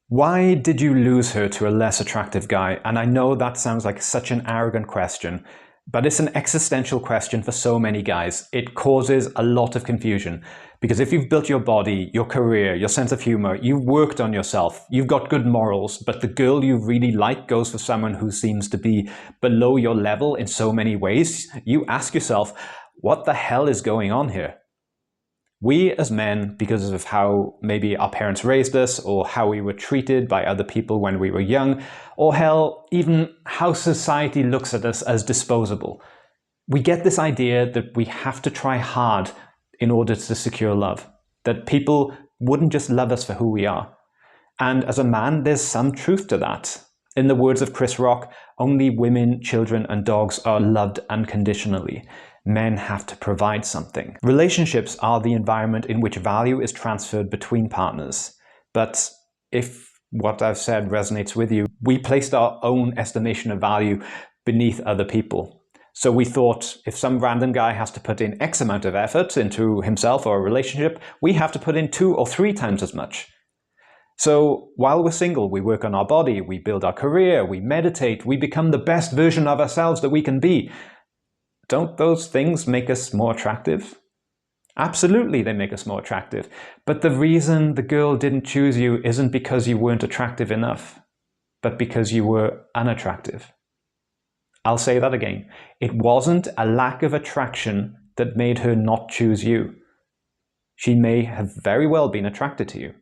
Why did you lose her to a less attractive guy? And I know that sounds like such an arrogant question, but it's an existential question for so many guys. It causes a lot of confusion because if you've built your body, your career, your sense of humor, you've worked on yourself, you've got good morals, but the girl you really like goes for someone who seems to be below your level in so many ways, you ask yourself, what the hell is going on here? We as men, because of how maybe our parents raised us, or how we were treated by other people when we were young, or hell, even how society looks at us as disposable, we get this idea that we have to try hard in order to secure love, that people wouldn't just love us for who we are. And as a man, there's some truth to that. In the words of Chris Rock, only women, children, and dogs are loved unconditionally. Men have to provide something. Relationships are the environment in which value is transferred between partners. But if what I've said resonates with you, we placed our own estimation of value beneath other people. So we thought if some random guy has to put in X amount of effort into himself or a relationship, we have to put in 2 or 3 times as much. So while we're single, we work on our body, we build our career, we meditate, we become the best version of ourselves that we can be. Don't those things make us more attractive? Absolutely, they make us more attractive. But the reason the girl didn't choose you isn't because you weren't attractive enough, but because you were unattractive. I'll say that again. It wasn't a lack of attraction that made her not choose you. She may have very well been attracted to you,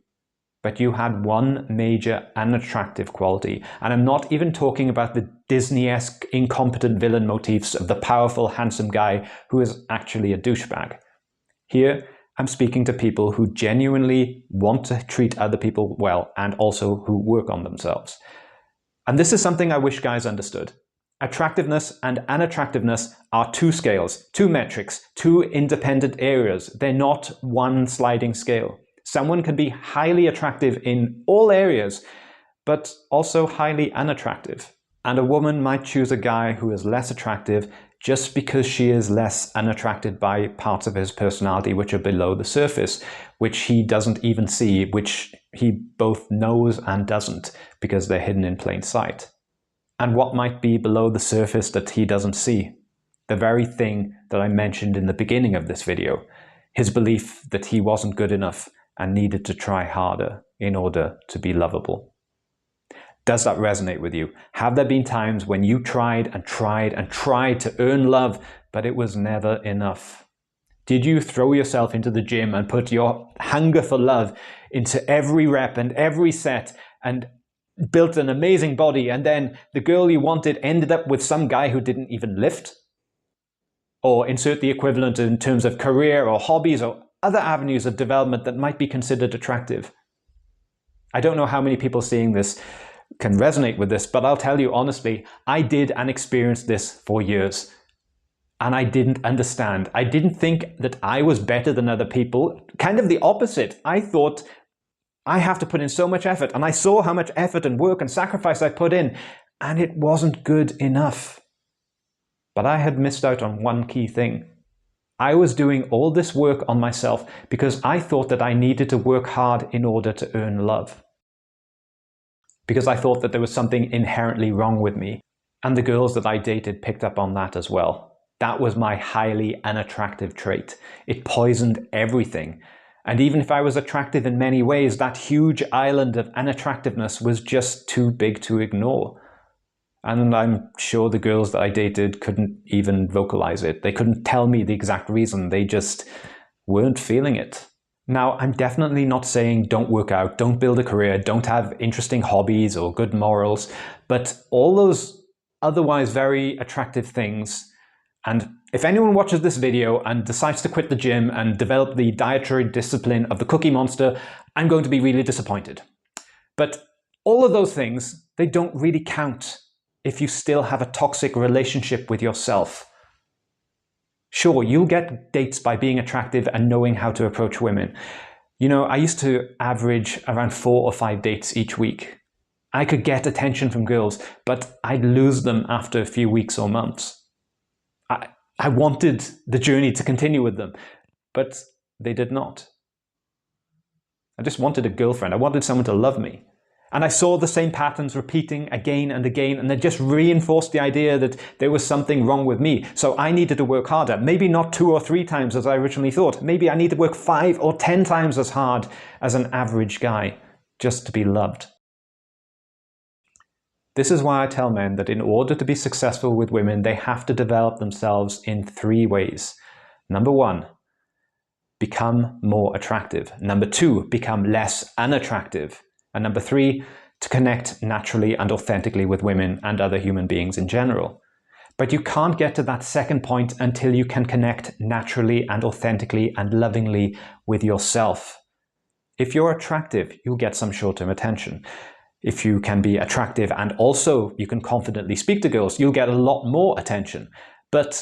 but you had one major unattractive quality. And I'm not even talking about the Disney-esque incompetent villain motifs of the powerful, handsome guy who is actually a douchebag. Here, I'm speaking to people who genuinely want to treat other people well and also who work on themselves. And this is something I wish guys understood. Attractiveness and unattractiveness are 2 scales, 2 metrics, 2 independent areas. They're not one sliding scale. Someone can be highly attractive in all areas, but also highly unattractive. And a woman might choose a guy who is less attractive just because she is less unattracted by parts of his personality which are below the surface, which he doesn't even see, which he both knows and doesn't, because they're hidden in plain sight. And what might be below the surface that he doesn't see? The very thing that I mentioned in the beginning of this video, his belief that he wasn't good enough and needed to try harder in order to be lovable. Does that resonate with you? Have there been times when you tried and tried and tried to earn love, but it was never enough? Did you throw yourself into the gym and put your hunger for love into every rep and every set and built an amazing body, and then the girl you wanted ended up with some guy who didn't even lift? Or insert the equivalent in terms of career or hobbies or other avenues of development that might be considered attractive. I don't know how many people seeing this can resonate with this, but I'll tell you honestly, I did and experienced this for years. And I didn't understand. I didn't think that I was better than other people. Kind of the opposite. I thought I have to put in so much effort, and I saw how much effort and work and sacrifice I put in, and it wasn't good enough. But I had missed out on one key thing. I was doing all this work on myself because I thought that I needed to work hard in order to earn love. Because I thought that there was something inherently wrong with me. And the girls that I dated picked up on that as well. That was my highly unattractive trait. It poisoned everything. And even if I was attractive in many ways, that huge island of unattractiveness was just too big to ignore. And I'm sure the girls that I dated couldn't even vocalize it. They couldn't tell me the exact reason. They just weren't feeling it. Now, I'm definitely not saying don't work out, don't build a career, don't have interesting hobbies or good morals, but all those otherwise very attractive things. And if anyone watches this video and decides to quit the gym and develop the dietary discipline of the Cookie Monster, I'm going to be really disappointed. But all of those things, they don't really count if you still have a toxic relationship with yourself. Sure, you'll get dates by being attractive and knowing how to approach women. You know, I used to average around 4 or 5 dates each week. I could get attention from girls, but I'd lose them after a few weeks or months. I wanted the journey to continue with them, but they did not. I just wanted a girlfriend. I wanted someone to love me. And I saw the same patterns repeating again and again, and it just reinforced the idea that there was something wrong with me. So I needed to work harder. Maybe not 2 or 3 times as I originally thought. Maybe I need to work 5 or 10 times as hard as an average guy just to be loved. This is why I tell men that in order to be successful with women, they have to develop themselves in 3 ways. Number 1, become more attractive. Number 2, become less unattractive. And number 3, to connect naturally and authentically with women and other human beings in general. But you can't get to that second point until you can connect naturally and authentically and lovingly with yourself. If you're attractive, you'll get some short-term attention. If you can be attractive and also you can confidently speak to girls, you'll get a lot more attention. But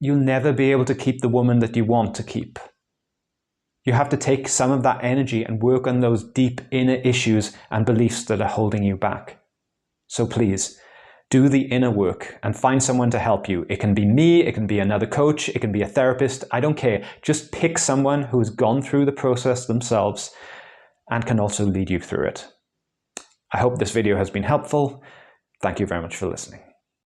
you'll never be able to keep the woman that you want to keep. You have to take some of that energy and work on those deep inner issues and beliefs that are holding you back. So please, do the inner work and find someone to help you. It can be me, it can be another coach, it can be a therapist, I don't care. Just pick someone who's gone through the process themselves and can also lead you through it. I hope this video has been helpful. Thank you very much for listening.